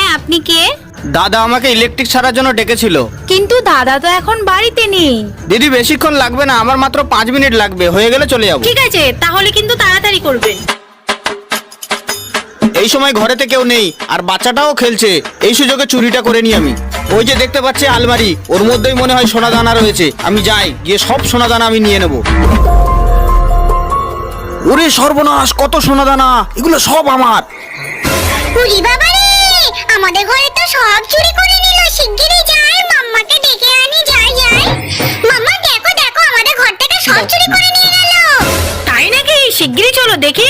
হ্যাঁ, আপনি কে? দাদা আমাকে ইলেকট্রিক ছাড়ার জন্য ডেকেছিল। কিন্তু দাদা তো এখন বাড়িতে নেই। দিদি বেশিক্ষণ লাগবে না, আমার মাত্র 5 মিনিট লাগবে, হয়ে গেলে চলে যাবো। ঠিক আছে, তাহলে কিন্তু তাড়াতাড়ি করবেন। এই সময় ঘরেতে কেউ নেই আর বাচ্চাটাও খেলছে, এই সুযোগে চুরিটা করে নি আমি। ওই যে দেখতে পাচ্ছি আলমারি, ওর মধ্যেই মনে হয় সোনা দানা রয়েছে। আমি যাই, গিয়ে সব সোনা দানা আমি নিয়ে নেব। ওরে সর্বনাশ, কত সোনা দানা, এগুলো সব আমার। উরি বাবা রে, আমাদের ঘরে তো সব চুরি করে নিল। শিগগিরই যাই, মাম্মাকে ডেকে আনি। যাই যাই। মাম্মা দেখো দেখো, আমাদের ঘর থেকে সব চুরি করে নিয়ে গেল। তাই নাকি? শিগগিরই চলো দেখি।